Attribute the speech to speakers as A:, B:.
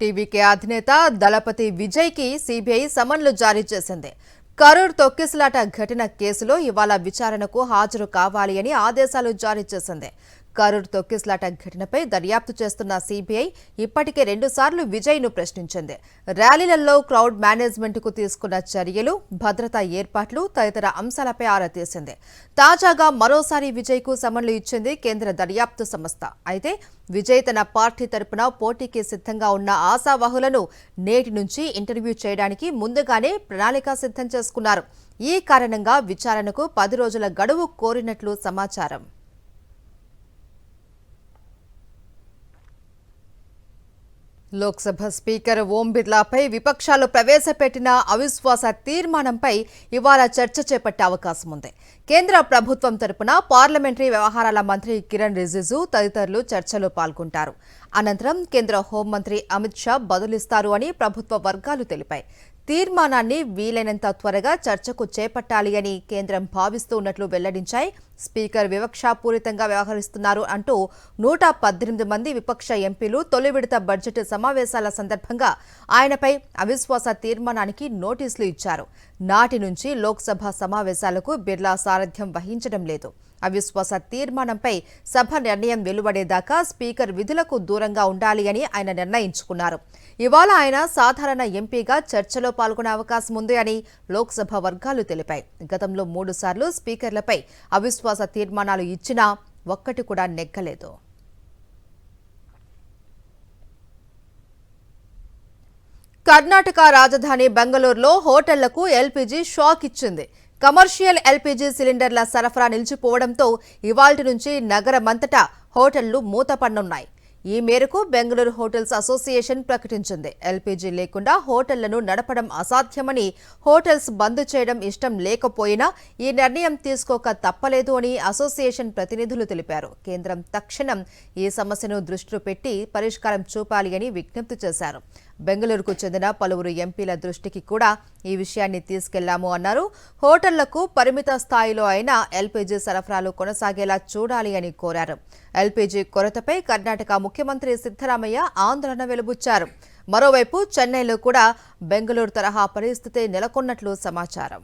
A: TVK అధినేత దళపతి విజయ్కి CBI సమన్లు జారీ చేసింది. కరూర్ తొక్కిసలాట ఘటన కేసులో ఇవాళ విచారణకు హాజరు కావాలి అని ఆదేశాలు జారీ చేసింది. కరూర్ తొక్కిసలాట ఘటనపై దర్యాప్తు చేస్తున్న సిబిఐ ఇప్పటికే 2 సార్లు విజయ్ను ప్రశ్నించింది. ర్యాలీలలో క్రౌడ్ మేనేజ్మెంట్కు తీసుకున్న చర్యలు, భద్రతా ఏర్పాట్లు తదితర అంశాలపై ఆరా తీసింది. తాజాగా మరోసారి విజయ్కు సమన్లు ఇచ్చింది కేంద్ర దర్యాప్తు సంస్థ. అయితే విజయ్ తన పార్టీ తరపున పోటీకి సిద్ధంగా ఉన్న ఆశావహులను నేటి నుంచి ఇంటర్వ్యూ చేయడానికి ముందుగానే ప్రణాళిక సిద్ధం చేసుకున్నారు. ఈ కారణంగా విచారణకు 10 రోజుల గడువు కోరినట్లు సమాచారం. లోక్సభ స్పీకర్ ఓం బిర్లాపై విపక్షాలు ప్రవేశపెట్టిన అవిశ్వాస తీర్మానంపై ఇవాళ చర్చ చేపట్టే అవకాశం ఉంది. కేంద్ర ప్రభుత్వం తరపున పార్లమెంటరీ వ్యవహారాల మంత్రి కిరణ్ రిజిజు తదితరులు చర్చలో పాల్గొంటారు. అనంతరం కేంద్ర హోంమంత్రి అమిత్ షా బదులిస్తారు అని ప్రభుత్వ వర్గాలు తెలిపాయి. తీర్మానాన్ని వీలైనంత త్వరగా చర్చకు చేపట్టాలి అని కేంద్రం భావిస్తూ ఉన్నట్లు వెల్లడించాయి. స్పీకర్ వివక్షాపూరితంగా వ్యవహరిస్తున్నారు అంటూ 118 మంది విపక్ష ఎంపీలు తొలి విడత బడ్జెట్ సమావేశాల సందర్భంగా ఆయనపై అవిశ్వాస తీర్మానానికి నోటీసులు ఇచ్చారు. నాటి నుంచి లోక్సభ సమావేశాలకు బిర్లా సారథ్యం వహించడం లేదు. అవిశ్వాస తీర్మానంపై సభ నిర్ణయం వెలువడేదాకా స్పీకర్ విధులకు దూరంగా ఉండాలి అని ఆయన నిర్ణయించుకున్నారు. ఇవాళ ఆయన సాధారణ ఎంపీగా చర్చలో పాల్గొనే అవకాశం ఉంది అని లోక్సభ వర్గాలు తెలిపాయి. గతంలో 3 సార్లు స్పీకర్లపై అవిశ్వాస తీర్మానాలు ఇచ్చినా ఒక్కటి కూడా నెగ్గలేదు. కర్ణాటక రాజధాని బెంగళూరులో హోటళ్లకు ఎల్పీజీ షాక్ ఇచ్చింది. కమర్షియల్ ఎల్పీజీ సిలిండర్ల సరఫరా నిలిచిపోవడంతో ఇవాల్టి నుంచి నగరమంతటా హోటళ్లు మూతపడనున్నాయి. ఈ మేరకు బెంగళూరు హోటల్స్ అసోసియేషన్ ప్రకటించింది. ఎల్పీజీ లేకుండా హోటళ్లను నడపడం అసాధ్యమని, హోటల్స్ బంద్ చేయడం ఇష్టం లేకపోయినా ఈ నిర్ణయం తీసుకోక తప్పలేదు అని అసోసియేషన్ ప్రతినిధులు తెలిపారు. కేంద్రం తక్షణం ఈ సమస్యను దృష్టిలో పెట్టి పరిష్కారం చూపాలి అని విజ్ఞప్తి చేశారు. బెంగళూరుకు చెందిన పలువురు ఎంపీల దృష్టికి కూడా ఈ విషయాన్ని తీసుకెళ్లాము అన్నారు. హోటళ్లకు పరిమిత స్థాయిలో అయినా ఎల్పీజీ సరఫరాలు కొనసాగేలా చూడాలి అని కోరారు. ఎల్పీజీ కొరతపై కర్ణాటక ముఖ్యమంత్రి సిద్ధరామయ్య ఆందోళన వెలుబుచ్చారు. మరోవైపు చెన్నైలో కూడా బెంగళూరు తరహా పరిస్థితి నెలకొన్నట్లు సమాచారం.